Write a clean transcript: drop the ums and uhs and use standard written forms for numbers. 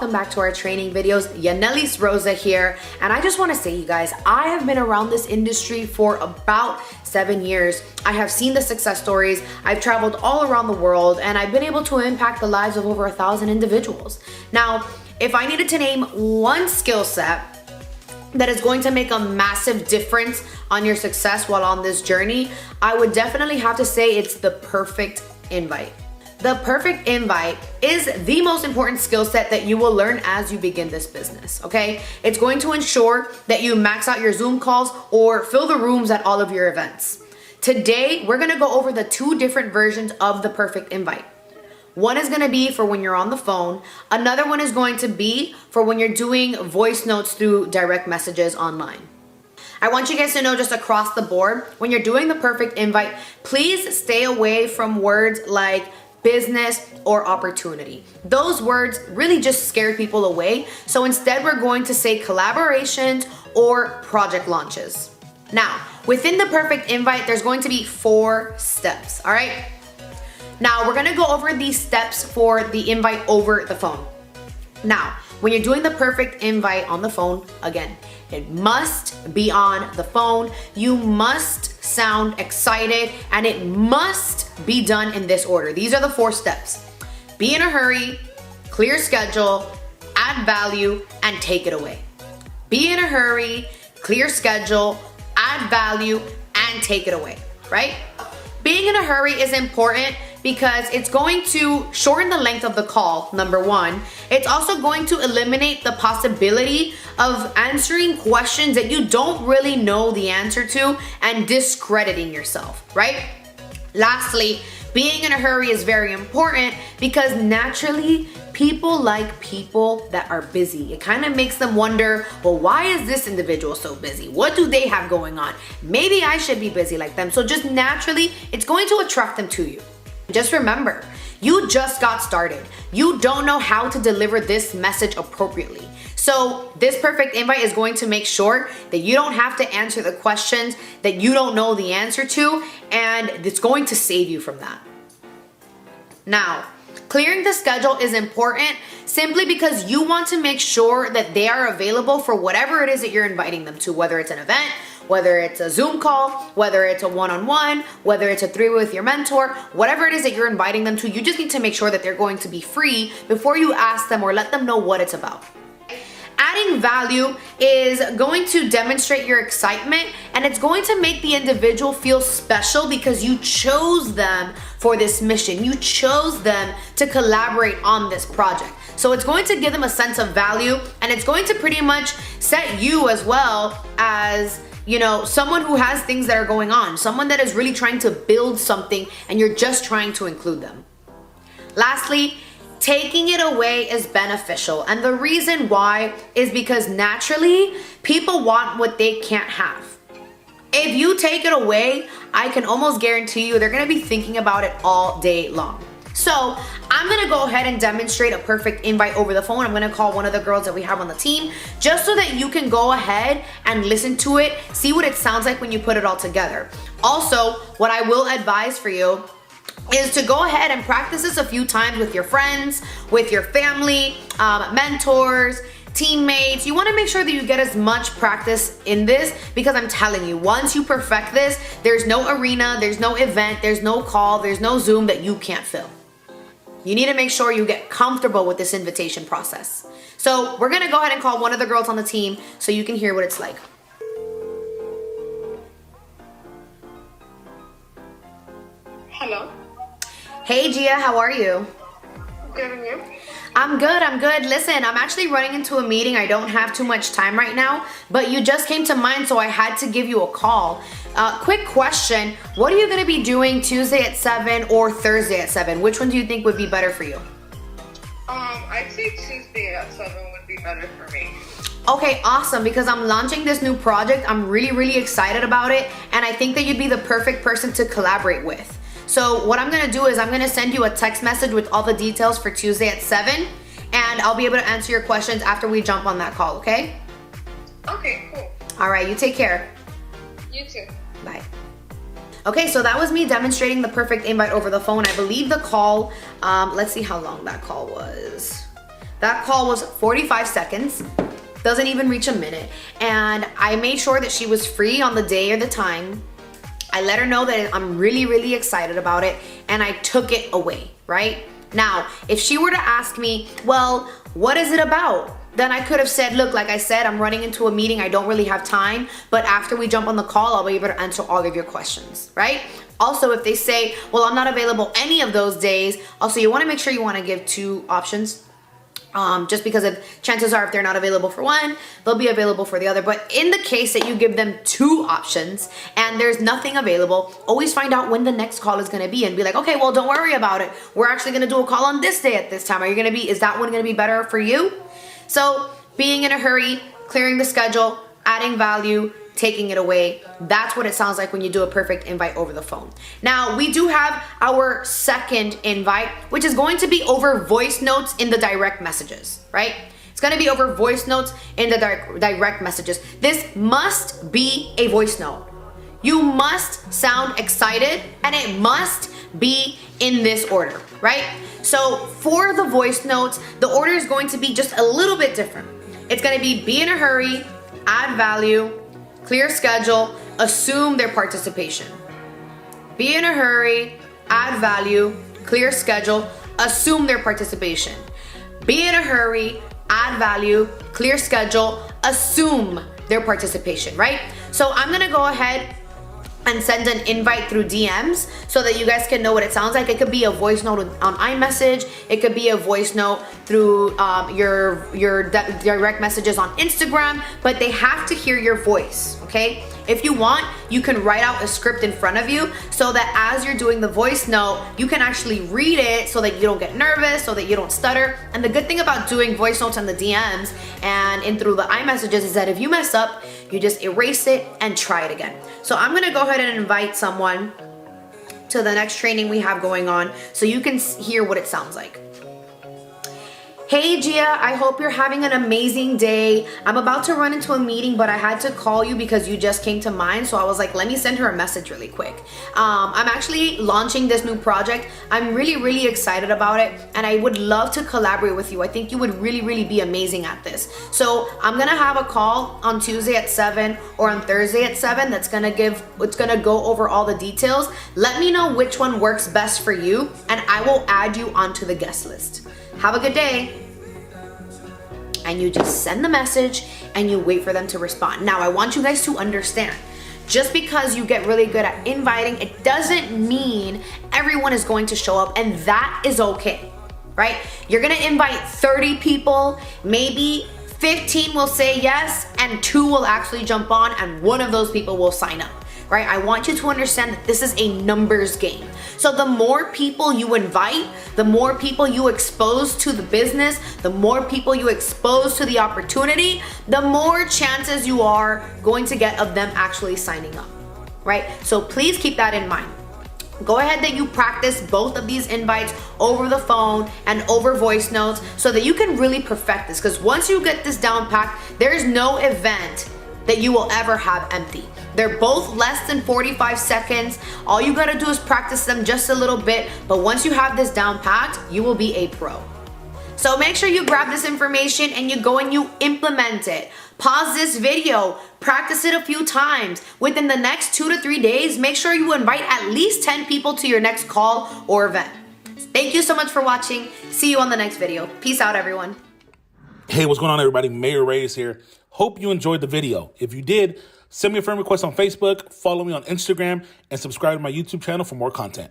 welcome back to our training videos. Yaneliss Rosa here, and I just want to say, you guys, I have been around this industry for about 7 years. I have seen the success stories, I've traveled all around the world, and I've been able to impact the lives of over 1,000 individuals. Now, if I needed to name one skill set that is going to make a massive difference on your success while on this journey, I would definitely have to say it's the perfect invite. The perfect invite is the most important skill set that you will learn as you begin this business, okay? It's going to ensure that you max out your Zoom calls or fill the rooms at all of your events. Today, we're gonna go over the 2 different versions of the perfect invite. One is gonna be for when you're on the phone. Another one is going to be for when you're doing voice notes through direct messages online. I want you guys to know, just across the board, when you're doing the perfect invite, please stay away from words like business or opportunity. Those words really just scare people away. So instead, we're going to say collaborations or project launches. Now, within the perfect invite, there's going to be 4 steps, all right? Now, we're gonna go over these steps for the invite over the phone. Now, when you're doing the perfect invite on the phone, again, it must be on the phone. You must sound excited, and it must be done in this order. These are the 4 steps. Be in a hurry, clear schedule, add value, and take it away. Be in a hurry, clear schedule, add value, and take it away, right? Being in a hurry is important because it's going to shorten the length of the call, number 1. It's also going to eliminate the possibility of answering questions that you don't really know the answer to and discrediting yourself, right? Lastly, being in a hurry is very important because naturally, people like people that are busy. It kind of makes them wonder, well, why is this individual so busy? What do they have going on? Maybe I should be busy like them. So just naturally, it's going to attract them to you. Just remember, you just got started. You don't know how to deliver this message appropriately. So this perfect invite is going to make sure that you don't have to answer the questions that you don't know the answer to, and it's going to save you from that. Now, clearing the schedule is important simply because you want to make sure that they are available for whatever it is that you're inviting them to, whether it's an event, whether it's a Zoom call, whether it's a one-on-one, whether it's a 3-way with your mentor, whatever it is that you're inviting them to, you just need to make sure that they're going to be free before you ask them or let them know what it's about. Adding value is going to demonstrate your excitement, and it's going to make the individual feel special because you chose them for this mission. You chose them to collaborate on this project. So it's going to give them a sense of value, and it's going to pretty much set you as well as, you know, someone who has things that are going on, someone that is really trying to build something and you're just trying to include them. Lastly, taking it away is beneficial, and the reason why is because naturally people want what they can't have. If you take it away, I can almost guarantee you they're gonna be thinking about it all day long. So I'm gonna go ahead and demonstrate a perfect invite over the phone. I'm gonna call one of the girls that we have on the team just so that you can go ahead and listen to it, see what it sounds like when you put it all together. Also, what I will advise for you is to go ahead and practice this a few times with your friends, with your family, mentors, teammates. You want to make sure that you get as much practice in this because I'm telling you, once you perfect this, there's no arena, there's no event, there's no call, there's no Zoom that you can't fill. You need to make sure you get comfortable with this invitation process. So we're going to go ahead and call one of the girls on the team so you can hear what it's like. Hello. Hey Gia, how are you? Good, and you? I'm good. Listen, I'm actually running into a meeting. I don't have too much time right now, but you just came to mind, so I had to give you a call. Quick question, what are you gonna be doing Tuesday at 7 or Thursday at 7? Which one do you think would be better for you? I'd say Tuesday at 7 would be better for me. Okay, awesome, because I'm launching this new project. I'm really excited about it, and I think that you'd be the perfect person to collaborate with. So what I'm gonna do is I'm gonna send you a text message with all the details for Tuesday at 7, and I'll be able to answer your questions after we jump on that call, okay? Okay, cool. All right, you take care. You too. Bye. Okay, so that was me demonstrating the perfect invite over the phone. I believe the call, let's see how long that call was. That call was 45 seconds, doesn't even reach a minute. And I made sure that she was free on the day or the time. I let her know that I'm really, really excited about it, and I took it away, right? Now, if she were to ask me, well, what is it about? Then I could have said, look, like I said, I'm running into a meeting, I don't really have time, but after we jump on the call, I'll be able to answer all of your questions, right? Also, if they say, well, I'm not available any of those days, also you wanna make sure you wanna give 2 options. Just because chances are if they're not available for one, they'll be available for the other. But in the case that you give them 2 options and there's nothing available, always find out when the next call is gonna be and be like, okay, well, don't worry about it. We're actually gonna do a call on this day at this time. Is that one gonna be better for you? So being in a hurry, clearing the schedule, adding value, taking it away. That's what it sounds like when you do a perfect invite over the phone. Now, we do have our second invite, which is going to be over voice notes in the direct messages, right? It's gonna be over voice notes in the direct messages. This must be a voice note. You must sound excited, and it must be in this order, right? So for the voice notes, the order is going to be just a little bit different. It's gonna be in a hurry, add value, clear schedule, assume their participation. Be in a hurry, add value, clear schedule, assume their participation. Be in a hurry, add value, clear schedule, assume their participation, right? So I'm gonna go ahead and send an invite through DMs so that you guys can know what it sounds like. It could be a voice note on iMessage. It could be a voice note through your direct messages on Instagram, but they have to hear your voice, okay? If you want, you can write out a script in front of you so that as you're doing the voice note, you can actually read it so that you don't get nervous, so that you don't stutter. And the good thing about doing voice notes on the DMs and in through the iMessages is that if you mess up, you just erase it and try it again. So I'm gonna go ahead and invite someone to the next training we have going on so you can hear what it sounds like. Hey Gia, I hope you're having an amazing day. I'm about to run into a meeting, but I had to call you because you just came to mind. So I was like, let me send her a message really quick. I'm actually launching this new project. I'm really, really excited about it. And I would love to collaborate with you. I think you would really, really be amazing at this. So I'm gonna have a call on Tuesday at 7 or on Thursday at 7 it's gonna go over all the details. Let me know which one works best for you and I will add you onto the guest list. Have a good day. And you just send the message and you wait for them to respond. Now, I want you guys to understand, just because you get really good at inviting, it doesn't mean everyone is going to show up, and that is okay, right? You're gonna invite 30 people, maybe 15 will say yes, and 2 will actually jump on, and 1 of those people will sign up. Right? I want you to understand that this is a numbers game. So the more people you invite, the more people you expose to the business, the more people you expose to the opportunity, the more chances you are going to get of them actually signing up, right? So please keep that in mind. Go ahead that you practice both of these invites over the phone and over voice notes so that you can really perfect this. Because once you get this down packed, there's no event that you will ever have empty. They're both less than 45 seconds. All you gotta do is practice them just a little bit, but once you have this down packed, you will be a pro. So make sure you grab this information and you go and you implement it. Pause this video, practice it a few times. Within the next 2 to 3 days, make sure you invite at least 10 people to your next call or event. Thank you so much for watching. See you on the next video. Peace out, everyone. Hey, what's going on, everybody? Mayor Reyes here. Hope you enjoyed the video. If you did, send me a friend request on Facebook, follow me on Instagram, and subscribe to my YouTube channel for more content.